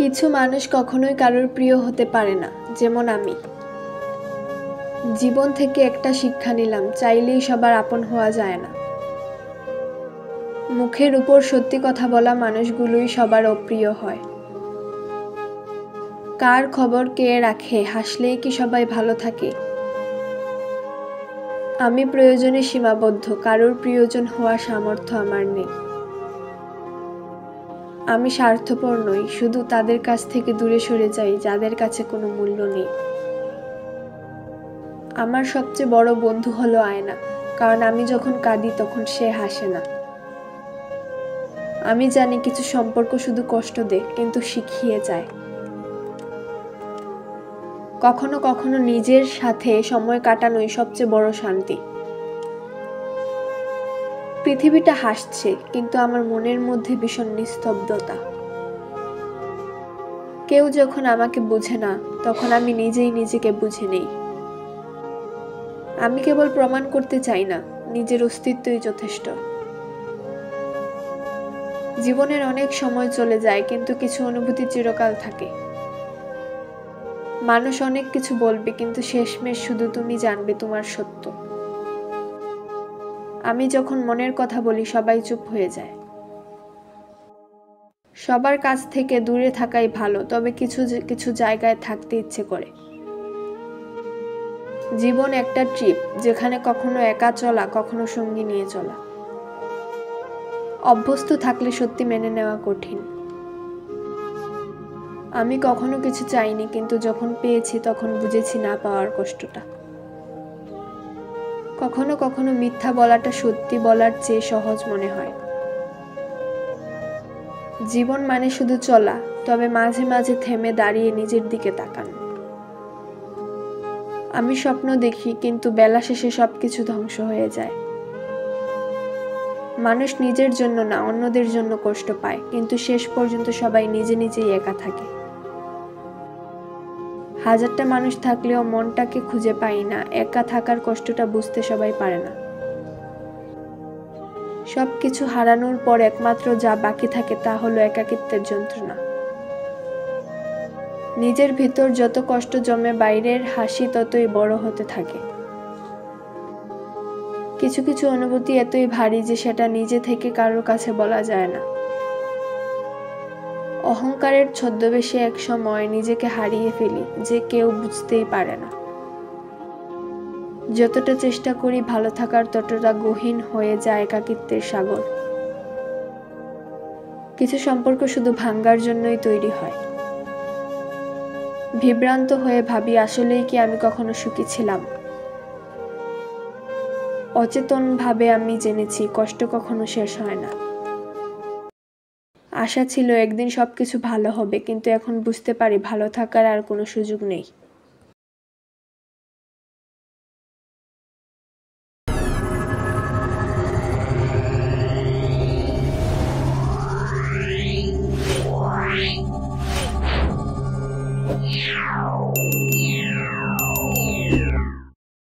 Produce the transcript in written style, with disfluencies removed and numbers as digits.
কিছু মানুষ কখনোই কারোর প্রিয় হতে পারে না, যেমন আমি। জীবন থেকে একটা শিক্ষা নিলাম, চাইলেই সবার আপন হওয়া যায় না। মুখের উপর সত্যি কথা বলা মানুষগুলোই সবার অপ্রিয় হয়। কার খবর কে রাখে, হাসলেই কি সবাই ভালো থাকে? আমি প্রয়োজনে সীমাবদ্ধ, কারোর প্রিয়জন হওয়ার সামর্থ্য আমার নেই। আমি স্বার্থপর নই, শুধু তাদের কাছ থেকে দূরে সরে যাই যাদের কাছে কোনো মূল্য নেই। আমার সবচেয়ে বড় বন্ধু হলো আয়না, কারণ আমি যখন কাঁদি তখন সে হাসে না। আমি জানি কিছু সম্পর্ক শুধু কষ্ট দেয়, কিন্তু শিখিয়ে যায়। কখনো কখনো নিজের সাথে সময় কাটানোই সবচেয়ে বড় শান্তি। পৃথিবীটা হাসছে, কিন্তু আমার মনের মধ্যে ভীষণ নিস্তব্ধতা। কেউ যখন আমাকে বুঝে না, তখন আমি নিজেই নিজেকে বুঝে নেই। আমি কেবল প্রমাণ করতে চাই না, নিজের অস্তিত্বই যথেষ্ট। জীবনের অনেক সময় চলে যায়, কিন্তু কিছু অনুভূতি চিরকাল থাকে। মানুষ অনেক কিছু বলবে, কিন্তু শেষমেশ শুধু তুমি জানবে তোমার সত্য। আমি যখন মনের কথা বলি, সবাই চুপ হয়ে যায়। সবার কাছ থেকে দূরে থাকাই ভালো, তবে কিছু কিছু জায়গায় থাকতে ইচ্ছে করে। জীবন একটা ট্রিপ, যেখানে কখনো একা চলা, কখনো সঙ্গী নিয়ে চলা। অভ্যস্ত থাকলে সত্যি মেনে নেওয়া কঠিন। আমি কখনো কিছু চাইনি, কিন্তু যখন পেয়েছি তখন বুঝেছি না পাওয়ার কষ্টটা। কখনো কখনো মিথ্যা বলাটা সত্যি বলার চেয়ে সহজ মনে হয়। জীবন মানে শুধু চলা, তবে মাঝে মাঝে থেমে দাঁড়িয়ে নিজের দিকে তাকান। আমি স্বপ্ন দেখি, কিন্তু বেলা শেষে সবকিছু ধ্বংস হয়ে যায়। মানুষ নিজের জন্য না, অন্যদের জন্য কষ্ট পায়, কিন্তু শেষ পর্যন্ত সবাই নিজে নিজেই একা থাকে। হাজারটা মানুষ থাকলেও মনটাকে খুঁজে পাই না, একা থাকার কষ্টটা বুঝতে সবাই পারে না। সবকিছু হারানোর পর একমাত্র যা বাকি থাকে তা হলো একাকিত্বের যন্ত্রণা। নিজের ভিতর যত কষ্ট জমে, বাইরের হাসি ততই বড় হতে থাকে। কিছু কিছু অনুভূতি এতই ভারী যে সেটা নিজে থেকে কারোর কাছে বলা যায় না। অহংকারের ছদ্মবেশে এক সময় নিজেকে হারিয়ে ফেলি, যে কেউ বুঝতেই পারে না। যতটা চেষ্টা করি ভালো থাকার, ততটা গহীন হয়ে যায় একাকিত্বের সাগর। কিছু সম্পর্ক শুধু ভাঙার জন্যই তৈরি হয়। বিভ্রান্ত হয়ে ভাবি, আসলেই কি আমি কখনো সুখী ছিলাম? অচেতনভাবে আমি জেনেছি কষ্ট কখনো শেষ হয় না। আশা ছিল একদিন সবকিছু ভালো হবে, কিন্তু এখন বুঝতে পারি ভালো থাকার আর কোনো সুযোগ নেই।